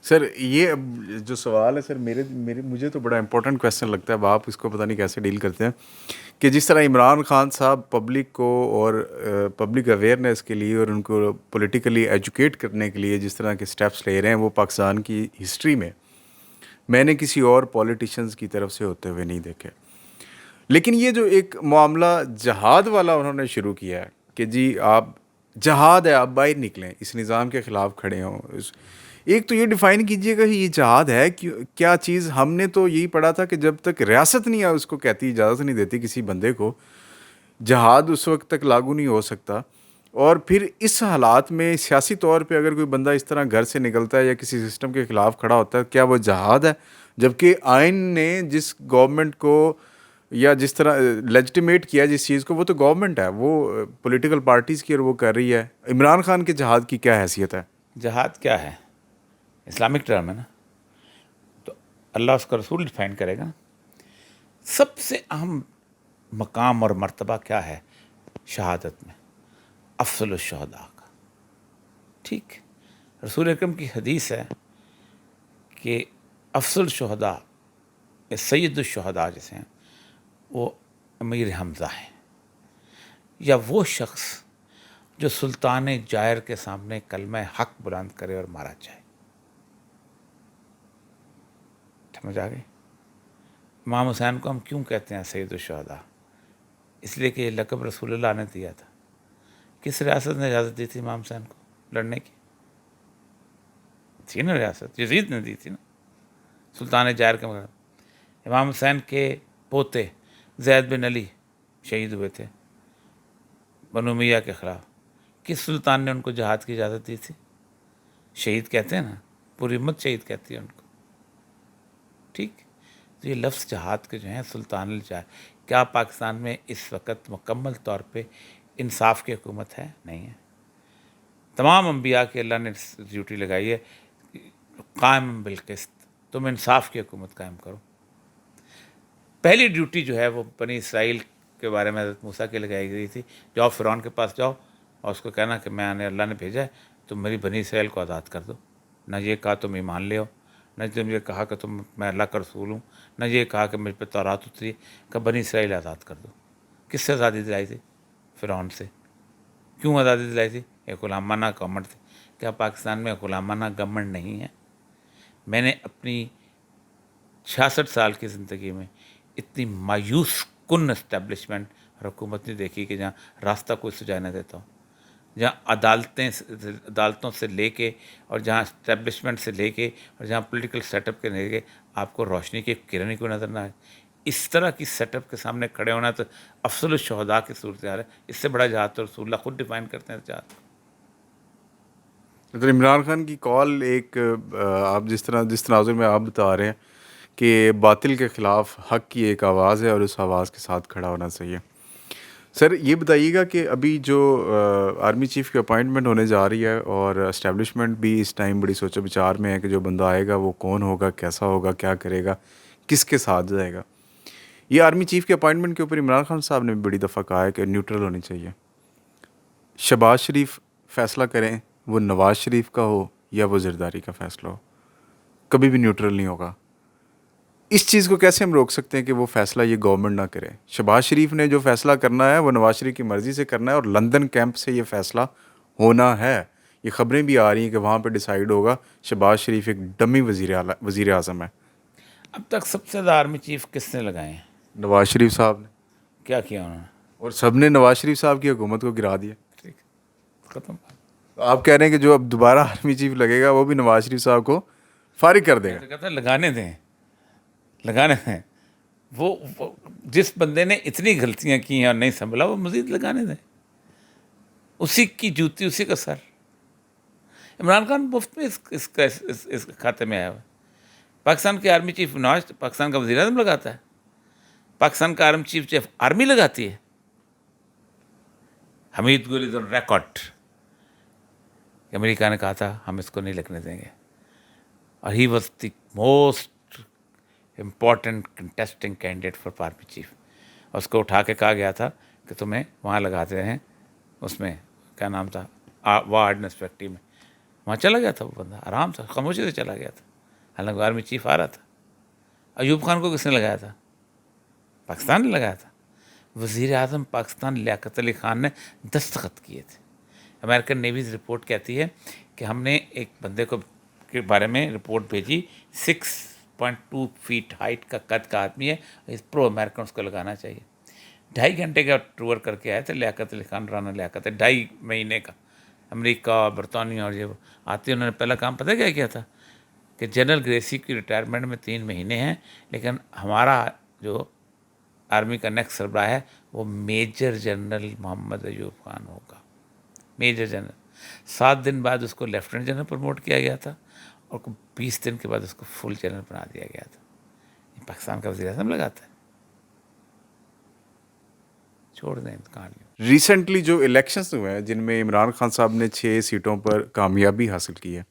سر یہ اب جو سوال ہے سر مجھے تو بڑا امپورٹنٹ کویسچن لگتا ہے. اب آپ اس کو پتہ نہیں کیسے ڈیل کرتے ہیں کہ جس طرح عمران خان صاحب پبلک کو اور پبلک اویئرنیس کے لیے اور ان کو پولیٹیکلی ایجوکیٹ کرنے کے لیے جس طرح کے سٹیپس لے رہے ہیں وہ پاکستان کی ہسٹری میں نے کسی اور پولیٹیشنز کی طرف سے ہوتے ہوئے نہیں دیکھے. لیکن یہ جو ایک معاملہ جہاد والا انہوں نے شروع کیا ہے کہ جی آپ جہاد ہے، آپ باہر نکلیں، اس نظام کے خلاف کھڑے ہوں. ایک تو یہ ڈیفائن کیجئے گا کہ یہ جہاد ہے کیا چیز. ہم نے تو یہی پڑھا تھا کہ جب تک ریاست نہیں ہے اس کو کہتی، اجازت نہیں دیتی کسی بندے کو، جہاد اس وقت تک لاگو نہیں ہو سکتا. اور پھر اس حالات میں سیاسی طور پہ اگر کوئی بندہ اس طرح گھر سے نکلتا ہے یا کسی سسٹم کے خلاف کھڑا ہوتا ہے، کیا وہ جہاد ہے؟ جبکہ آئین نے جس گورنمنٹ کو یا جس طرح لیجٹیمیٹ کیا جس چیز کو، وہ تو گورنمنٹ ہے، وہ پولیٹیکل پارٹیز کی، اور وہ کر رہی ہے. عمران خان کے جہاد کی کیا حیثیت ہے؟ جہاد کیا ہے؟ اسلامک ٹرم ہے نا، تو اللہ اس کا رسول ڈیفائن کرے گا. سب سے اہم مقام اور مرتبہ کیا ہے شہادت میں؟ افضل الشہداء کا. ٹھیک، رسول اکرم کی حدیث ہے کہ افضل الشہداء یا سید الشہداء جیسے ہیں وہ امیر حمزہ ہیں، یا وہ شخص جو سلطان جائر کے سامنے کلمہ حق بلند کرے اور مارا جائے. سمجھ آ گئی؟ امام حسین کو ہم کیوں کہتے ہیں سید الشہداء؟ اس لیے کہ یہ لقب رسول اللہ نے دیا تھا. کس ریاست نے اجازت دی تھی امام حسین کو لڑنے کی؟ تھی نا ریاست، یزید نے دی تھی نا، سلطان جائر کے مگر. امام حسین کے پوتے زید بن علی شہید ہوئے تھے بنو امیہ کے خلاف. کس سلطان نے ان کو جہاد کی اجازت دی تھی؟ شہید کہتے ہیں نا، پوری امت شہید کہتی ہے ان کو. ٹھیک، تو یہ لفظ جہاد کے جو ہیں سلطان الجائر. کیا پاکستان میں اس وقت مکمل طور پہ انصاف کی حکومت ہے؟ نہیں ہے. تمام انبیاء کے اللہ نے ڈیوٹی لگائی ہے قائم بالقسط، تم انصاف کی حکومت قائم کرو. پہلی ڈیوٹی جو ہے وہ بنی اسرائیل کے بارے میں حضرت موسیٰ کی لگائی گئی تھی. جاؤ فرعون کے پاس جاؤ اور اس کو کہنا کہ میں نے اللہ نے بھیجا ہے، تم میری بنی اسرائیل کو آزاد کر دو. نہ یہ کہا تم ایمان لے آؤ، نہ تم یہ کہا کہ میں اللہ کا رسول ہوں، نہ یہ کہا کہ مجھ پہ تورات اتری کہ بنی اسرائیل آزاد کر دو. کس سے آزادی دلائی تھی؟ فرعون سے. کیوں آزادی دلائی تھی؟ ایک غلامانہ گورنمنٹ تھی. کیا پاکستان میں غلامانہ گورنمنٹ نہیں ہے؟ میں نے اپنی 66 سال کی زندگی میں اتنی مایوس کن اسٹیبلشمنٹ اور حکومت نہیں دیکھی کہ جہاں راستہ کوئی سجانے دیتا ہو، جہاں عدالتوں سے لے کے اور جہاں اسٹیبلشمنٹ سے لے کے اور جہاں پولیٹیکل سیٹ اپ کے لے کے آپ کو روشنی کی کرن ہی کوئی نظر نہ آئے. اس طرح کی سیٹ اپ کے سامنے کھڑے ہونا تو افضل الشہداء کی صورتحال ہے. اس سے بڑا جہاد تو رسول اللہ خود ڈیفائن کرتے ہیں جہاد کو. مطلب عمران خان کی کال ایک آپ جس تناظر میں آپ بتا رہے ہیں کہ باطل کے خلاف حق کی ایک آواز ہے اور اس آواز کے ساتھ کھڑا ہونا چاہیے. سر یہ بتائیے گا کہ ابھی جو آرمی چیف کی اپائنٹمنٹ ہونے جا رہی ہے اور اسٹیبلشمنٹ بھی اس ٹائم بڑی سوچ و بچار میں ہے کہ جو بندہ آئے گا وہ کون ہوگا، کیسا ہوگا، کیا کرے گا، کس کے ساتھ جائے گا. یہ آرمی چیف کی اپائنٹمنٹ کے اوپر عمران خان صاحب نے بھی بڑی دفعہ کہا ہے کہ نیوٹرل ہونی چاہیے. شہباز شریف فیصلہ کریں، وہ نواز شریف کا ہو یا وہ زرداری کا فیصلہ ہو، کبھی بھی نیوٹرل نہیں ہوگا. اس چیز کو کیسے ہم روک سکتے ہیں کہ وہ فیصلہ یہ گورنمنٹ نہ کرے؟ شہباز شریف نے جو فیصلہ کرنا ہے وہ نواز شریف کی مرضی سے کرنا ہے، اور لندن کیمپ سے یہ فیصلہ ہونا ہے. یہ خبریں بھی آ رہی ہیں کہ وہاں پہ ڈیسائیڈ ہوگا. شہباز شریف ایک ڈمی وزیر اعظم ہے. اب تک سب سے زیادہ آرمی چیف کس نے لگائے ہیں؟ نواز شریف صاحب نے. کیا کیا انہوں نے؟ اور سب نے نواز شریف صاحب کی حکومت کو گرا دیا. ٹھیک، ختم. آپ کہہ رہے ہیں کہ جو اب دوبارہ آرمی چیف لگے گا وہ بھی نواز شریف صاحب کو فارغ کر دے گا. کہتا ہے لگانے دیں. وہ جس بندے نے اتنی غلطیاں کی ہیں اور نہیں سنبھلا وہ مزید لگانے دیں. اسی کی جوتی اسی کا سر. عمران خان مفت میں اس کھاتے میں آیا ہوا ہے. پاکستان کے آرمی چیف نواز پاکستان کا وزیر اعظم لگاتا ہے. پاکستان کا آرمی چیف آرمی لگاتی ہے. حمید گل از آن ریکارڈ کہ امریکہ نے کہا تھا ہم اس کو نہیں لگنے دیں گے، اور he was the most important contesting candidate for army chief. اور اس کو اٹھا کے کہا گیا تھا کہ تمہیں وہاں لگاتے ہیں، اس میں کیا نام تھا، وارڈ انسپیکٹی میں. وہاں چلا گیا تھا وہ بندہ آرام سے خاموشی سے چلا گیا تھا. حالانکہ آرمی چیف آ رہا تھا. ایوب خان کو کس نے لگایا تھا؟ پاکستان نے لگایا تھا. وزیر اعظم پاکستان لیاقت علی خان نے دستخط کیے تھے. امریکن نیویز رپورٹ کہتی ہے کہ ہم نے ایک بندے کو کے بارے میں رپورٹ بھیجی 6.2 فیٹ ہائٹ کا قد کا آدمی ہے, اس پرو امریکن اس کو لگانا چاہیے. 2.5 گھنٹے کا ٹور کر کے آئے تھے لیاقت علی خان, رانا لیاقت, 2.5 مہینے کا. امریکہ برطانیہ اور یہ آتے انہوں نے پہلا کام پتہ کیا کیا تھا کہ جنرل گریسی کی ریٹائرمنٹ میں 3 مہینے ہیں, لیکن ہمارا جو آرمی کا نیکسٹ سربراہ ہے وہ میجر جنرل محمد ایوب خان ہوگا, میجر جنرل. 7 دن بعد اس کو لیفٹیننٹ جنرل پروموٹ کیا گیا تھا اور 20 دن کے بعد اس کو فل جنرل بنا دیا گیا تھا. یہ پاکستان کا وزیر اعظم لگاتا ہے. چھوڑ دیں کہانیوں. ریسنٹلی جو الیکشنز ہوئے ہیں جن میں عمران خان صاحب نے 6 سیٹوں پر کامیابی حاصل کی ہے,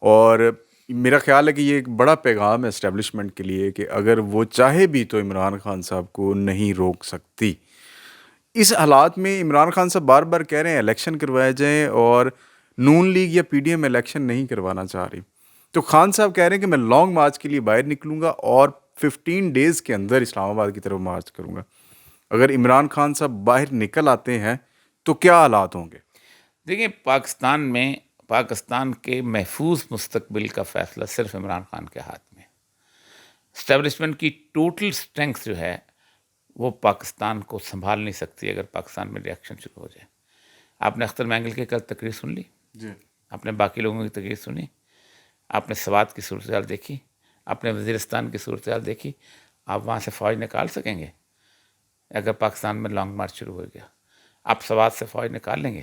اور میرا خیال ہے کہ یہ ایک بڑا پیغام ہے اسٹیبلشمنٹ کے لیے کہ اگر وہ چاہے بھی تو عمران خان صاحب کو نہیں روک سکتی. اس حالات میں عمران خان صاحب بار بار کہہ رہے ہیں الیکشن کروائے جائیں, اور نون لیگ یا پی ڈی ایم الیکشن نہیں کروانا چاہ رہی. تو خان صاحب کہہ رہے ہیں کہ میں لانگ مارچ کے لیے باہر نکلوں گا اور 15 ڈیز کے اندر اسلام آباد کی طرف مارچ کروں گا. اگر عمران خان صاحب باہر نکل آتے ہیں تو کیا حالات ہوں گے؟ دیکھیں, پاکستان میں پاکستان کے محفوظ مستقبل کا فیصلہ صرف عمران خان کے ہاتھ میں. اسٹیبلشمنٹ کی ٹوٹل اسٹرینگتھ جو ہے وہ پاکستان کو سنبھال نہیں سکتی اگر پاکستان میں ریئیکشن شروع ہو جائے. آپ نے اختر مینگل کی کل تقریر سن لی, جی. آپ نے باقی لوگوں کی تقریر سنی, آپ نے سوات کی صورتحال دیکھی, آپ نے وزیرستان کی صورتحال دیکھی. آپ وہاں سے فوج نکال سکیں گے اگر پاکستان میں لانگ مارچ شروع ہو گیا؟ آپ سوات سے فوج نکال لیں گے؟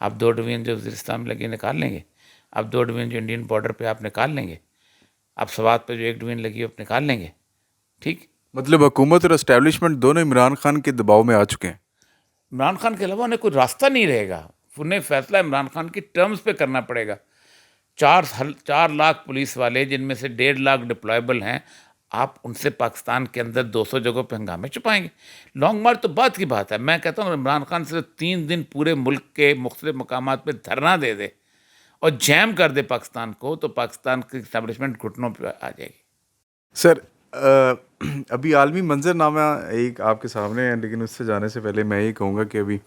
آپ 2 ڈویژن جو وزیرستان میں لگی نکال لیں گے؟ آپ 2 ڈویژن جو انڈین بارڈر پہ آپ نکال لیں گے؟ آپ سوات پہ جو 1 ڈویژن لگی ہے آپ نکال لیں گے؟ ٹھیک. مطلب حکومت اور اسٹیبلشمنٹ دونوں عمران خان کے دباؤ میں آ چکے ہیں. عمران خان کے علاوہ انہیں کوئی راستہ نہیں رہے گا. انہیں فیصلہ عمران خان کی ٹرمز پہ کرنا پڑے گا. 4 لاکھ پولیس والے جن میں سے 1.5 لاکھ ڈپلائبل ہیں, آپ ان سے پاکستان کے اندر 200 جگہوں پہ ہنگامے چھپائیں گے؟ لانگ مارچ تو بات کی بات ہے. میں کہتا ہوں عمران خان صرف 3 دن پورے ملک کے مختلف مقامات پہ دھرنا دے دے اور جیم کر دے پاکستان کو, تو پاکستان کی اسٹیبلشمنٹ گھٹنوں پہ آ جائے گی. سر, ابھی عالمی منظر نامہ ایک آپ کے سامنے ہے, لیکن اس سے جانے سے پہلے میں یہ کہوں گا کہ ابھی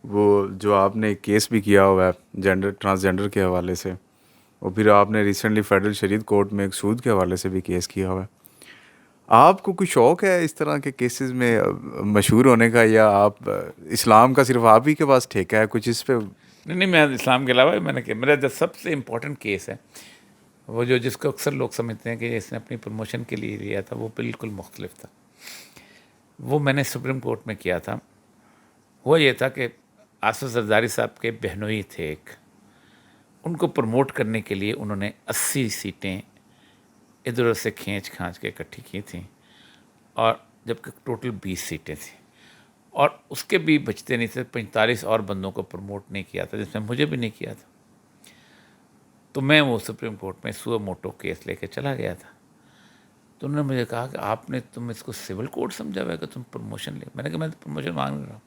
وہ جو آپ نے ایک کیس بھی کیا ہوا ہے ٹرانسجینڈر کے حوالے سے, اور پھر آپ نے ریسنٹلی فیڈرل شدید کورٹ میں ایک سود کے حوالے سے بھی کیس کیا ہوا ہے. آپ کو کوئی شوق ہے اس طرح کے کیسز میں مشہور ہونے کا, یا آپ اسلام کا صرف آپ ہی کے پاس ٹھیکہ ہے کچھ اس پہ؟ نہیں, میں اسلام کے علاوہ میں نے کہ میرا جو سب سے امپورٹنٹ کیس ہے وہ جو جس کو اکثر لوگ سمجھتے ہیں کہ اس نے اپنی پروموشن کے لیے لیا تھا, وہ بالکل مختلف تھا. وہ میں نے سپریم کورٹ میں کیا تھا. وہ یہ تھا کہ آصف زرداری صاحب کے بہنوئی تھے ایک, ان کو پروموٹ کرنے کے لیے انہوں نے 80 سیٹیں ادھر ادھر سے کھینچ کھانچ کے اکٹھی کی تھیں, اور جبکہ ٹوٹل 20 سیٹیں تھیں, اور اس کے بھی بچتے نہیں تھے. 45 اور بندوں کو پروموٹ نہیں کیا تھا, جس میں مجھے بھی نہیں کیا تھا. تو میں وہ سپریم کورٹ میں سو موٹو کیس لے کے چلا گیا تھا. تو انہوں نے مجھے کہا کہ آپ نے تم اس کو سول کوڈ سمجھا ہوا ہے کہ تم پروموشن لے. میں نے کہا میں تو پروموشن مانگ رہا ہوں.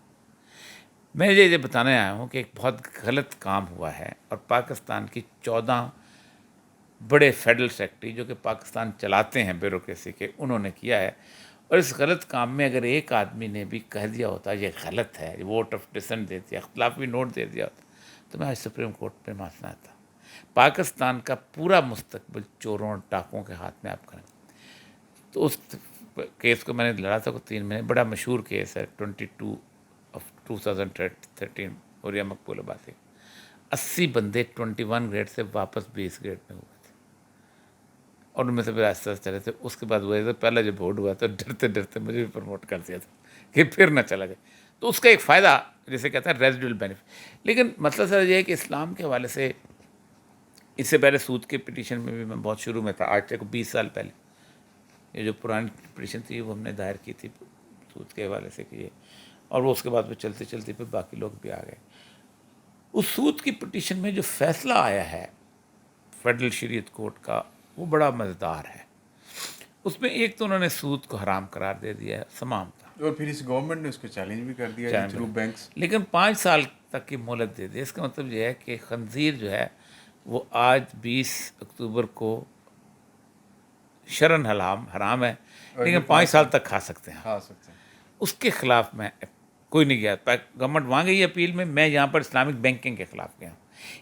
میں یہ بتانے آیا ہوں کہ ایک بہت غلط کام ہوا ہے, اور پاکستان کی 14 بڑے فیڈرل سیکرٹری جو کہ پاکستان چلاتے ہیں بیوروکریسی کے, انہوں نے کیا ہے. اور اس غلط کام میں اگر ایک آدمی نے بھی کہہ دیا ہوتا یہ غلط ہے, ووٹ آف ڈسنٹ دے دیا, اختلافی نوٹ دے دیا ہوتا, تو میں آج سپریم کورٹ پہ ماننا تھا. پاکستان کا پورا مستقبل چوروں اور ڈاکوں کے ہاتھ میں آپ کریں. تو اس کیس کو میں نے لڑا تھا 3 مہینے. بڑا مشہور کیس ہے 22 of 2013 اوریا مقبول عباسی. 80 بندے 21 گریڈ سے واپس 20 گریڈ میں ہوئے تھے, اور ان میں سے پھر آہستہ آہستہ چلے تھے. اس کے بعد وہ پہلا جب بورڈ ہوا تو ڈرتے ڈرتے مجھے بھی پروموٹ کر دیا تھا کہ پھر نہ چلا جائے. تو اس کا ایک فائدہ جسے کہتا ہے ریزیڈول بینیفٹ. لیکن مسئلہ سر یہ ہے کہ اسلام کے حوالے سے اس سے پہلے سود کے پٹیشن میں بھی میں بہت شروع میں تھا, آج سے 20 سال پہلے. یہ جو پرانی پٹیشن تھی وہ ہم نے دائر کی تھی سود کے حوالے سے کیے, اور وہ اس کے بعد پھر چلتے چلتے پھر باقی لوگ بھی آ گئے. اس سود کی پٹیشن میں جو فیصلہ آیا ہے فیڈرل شریعت کورٹ کا وہ بڑا مزیدار ہے. اس میں ایک تو انہوں نے سود کو حرام قرار دے دیا ہے, تمام تھا, اور پھر اس گورنمنٹ نے اس کو چیلنج بھی کر دیا تھرو بینکس. لیکن 5 سال تک کی مہلت دے دی. اس کا مطلب یہ ہے کہ خنزیر جو ہے وہ آج 20 اکتوبر کو شرن حرام ہے، لیکن 5 سال تک کھا سکتے ہیں. کھا سکتے ہیں. اس کے خلاف میں کوئی نہیں گیا. گورنمنٹ وہاں گئی اپیل میں یہاں پر اسلامک بینکنگ کے خلاف گیا ہوں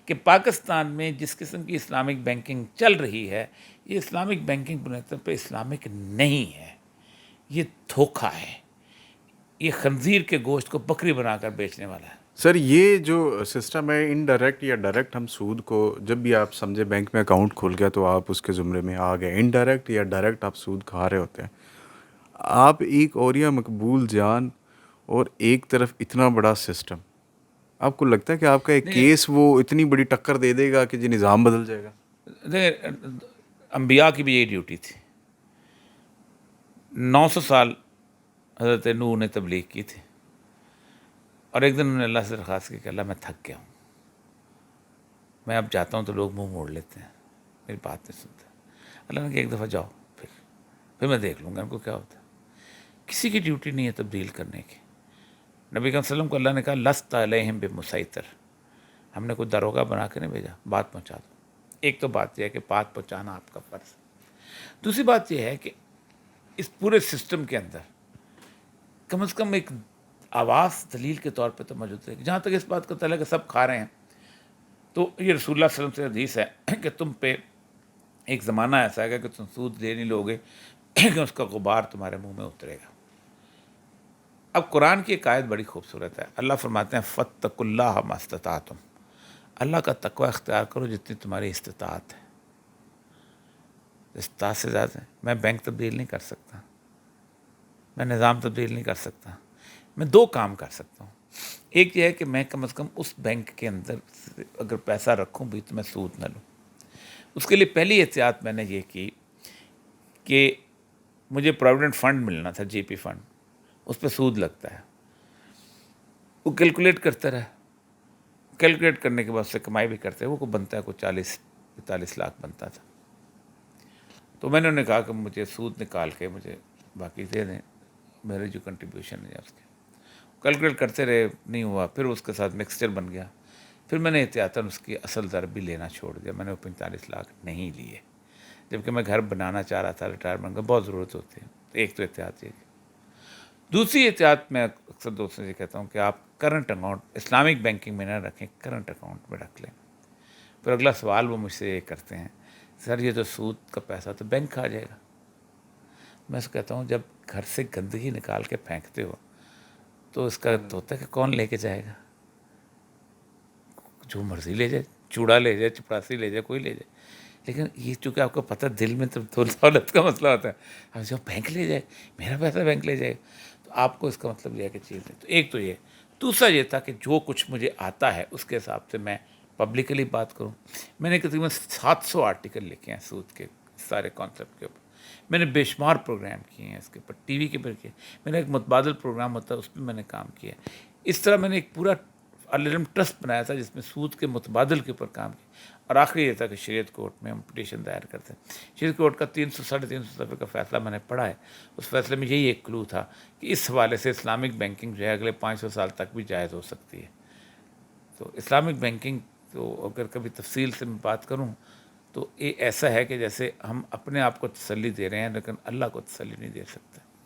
کہ پاکستان میں جس قسم کی اسلامک بینکنگ چل رہی ہے، یہ اسلامک بینکنگ بنیاد پہ اسلامک نہیں ہے، یہ دھوکہ ہے، یہ خنزیر کے گوشت کو بکری بنا کر بیچنے والا ہے. سر یہ جو سسٹم ہے انڈائریکٹ یا ڈائریکٹ، ہم سود کو جب بھی آپ سمجھے بینک میں اکاؤنٹ کھول گیا تو آپ اس کے زمرے میں آ گئے. انڈائریکٹ یا ڈائریکٹ آپ سود کھا رہے ہوتے ہیں. آپ ایک اوریا مقبول جان اور ایک طرف اتنا بڑا سسٹم، آپ کو لگتا ہے کہ آپ کا ایک کیس وہ اتنی بڑی ٹکر دے دے گا کہ جی نظام بدل جائے گا؟ انبیاء کی بھی یہی ڈیوٹی تھی. 900 سال حضرت نوح نے تبلیغ کی تھی، اور ایک دن انہوں نے اللہ سے درخواست کی کہ اللہ میں تھک گیا ہوں، میں اب جاتا ہوں تو لوگ منہ موڑ لیتے ہیں، میری بات نہیں سنتے. اللہ نے کہا ایک دفعہ جاؤ، پھر میں دیکھ لوں گا ان کو کیا ہوتا ہے. کسی کی ڈیوٹی نہیں ہے تبدیل کرنے کی. نبی کریم صلی اللہ علیہ وسلم کو اللہ نے کہا لست علیہم بمسیطر، ہم نے کوئی داروغہ بنا کے نہیں بھیجا، بات پہنچا دو. ایک تو بات یہ ہے کہ بات پہنچانا آپ کا فرض ہے. دوسری بات یہ ہے کہ اس پورے سسٹم کے اندر کم از کم ایک آواز دلیل کے طور پہ تو موجود ہے. جہاں تک اس بات کا تعلق ہے کہ سب کھا رہے ہیں، تو یہ رسول اللہ صلی اللہ علیہ وسلم سے حدیث ہے کہ تم پہ ایک زمانہ ایسا ہے کہ تم سود لے نہیں لوگے کہ اس کا غبار تمہارے منہ میں اترے گا. اب قرآن کی ایک آیت بڑی خوبصورت ہے. اللہ فرماتے ہیں فاتقوا اللہ ما استطعتم، اللہ کا تقوی اختیار کرو جتنی تمہاری استطاعت ہے. استطاعت سے زیادہ میں بینک تبدیل نہیں کر سکتا، میں نظام تبدیل نہیں کر سکتا. میں 2 کام کر سکتا ہوں. ایک یہ ہے کہ میں کم از کم اس بینک کے اندر اگر پیسہ رکھوں بھی تو میں سود نہ لوں. اس کے لیے پہلی احتیاط میں نے یہ کی کہ مجھے پروویڈنٹ فنڈ ملنا تھا، جی پی فنڈ، اس پہ سود لگتا ہے. وہ کیلکولیٹ کرتا رہا، کیلکولیٹ کرنے کے بعد سے کمائی بھی کرتے ہیں، وہ کو بنتا ہے کوئی 40-45 لاکھ بنتا تھا. تو میں نے انہیں کہا کہ مجھے سود نکال کے مجھے باقی دے دیں، میرے جو کنٹریبیوشن ہے اس کے. کیلکولیٹ کرتے رہے، نہیں ہوا. پھر اس کے ساتھ مکسچر بن گیا. پھر میں نے احتیاطاً اس کی اصل در بھی لینا چھوڑ دیا. میں نے وہ 45 لاکھ نہیں لیے، جبکہ میں گھر بنانا چاہ رہا تھا، ریٹائرمنٹ کا بہت ضرورت ہوتی ہے. ایک تو احتیاط یہ. دوسری احتیاط میں اکثر دوستوں سے کہتا ہوں کہ آپ کرنٹ اکاؤنٹ اسلامک بینکنگ میں نہ رکھیں، کرنٹ اکاؤنٹ میں رکھ لیں. پھر اگلا سوال وہ مجھ سے یہ کرتے ہیں، سر یہ تو سود کا پیسہ تو بینک کھا جائے گا. میں سے کہتا ہوں جب گھر سے گندگی نکال کے پھینکتے ہو تو اس کا تو ہوتا ہے کہ کون لے کے جائے گا؟ جو مرضی لے جائے، چوڑا لے جائے، چپراسی لے جائے، کوئی لے جائے. لیکن یہ چونکہ آپ کو پتہ دل میں تو دولت کا مسئلہ ہوتا ہے. اب جو بینک لے جائے، میرا پیسہ بینک لے جائے، تو آپ کو اس کا مطلب یہ ہے کہ چیز نہیں. تو ایک تو یہ. دوسرا یہ تھا کہ جو کچھ مجھے آتا ہے اس کے حساب سے میں پبلکلی بات کروں. میں نے تقریباً 700 آرٹیکل لکھے ہیں سود کے سارے کانسیپٹ کے اوپر. میں نے بے شمار پروگرام کیے ہیں اس کے اوپر، ٹی وی کے اوپر کیے. میں نے ایک متبادل پروگرام ہوتا ہے اس میں نے کام کیا. اس طرح میں نے ایک پورا الرم ٹرسٹ بنایا تھا جس میں سود کے متبادل کے اوپر کام کیا. اور آخری یہ تھا کہ شریعت کورٹ میں ہم پٹیشن دائر کرتے ہیں. شریعت کورٹ کا 300-350 صفحے کا فیصلہ میں نے پڑھا ہے. اس فیصلے میں یہی ایک کلو تھا کہ اس حوالے سے اسلامک بینکنگ جو ہے اگلے 500 سال تک بھی جائز ہو سکتی ہے. تو اسلامک بینکنگ تو اگر کبھی تفصیل سے میں بات کروں تو یہ ایسا ہے کہ جیسے ہم اپنے آپ کو تسلی دے رہے ہیں لیکن اللہ کو تسلی نہیں دے سکتے.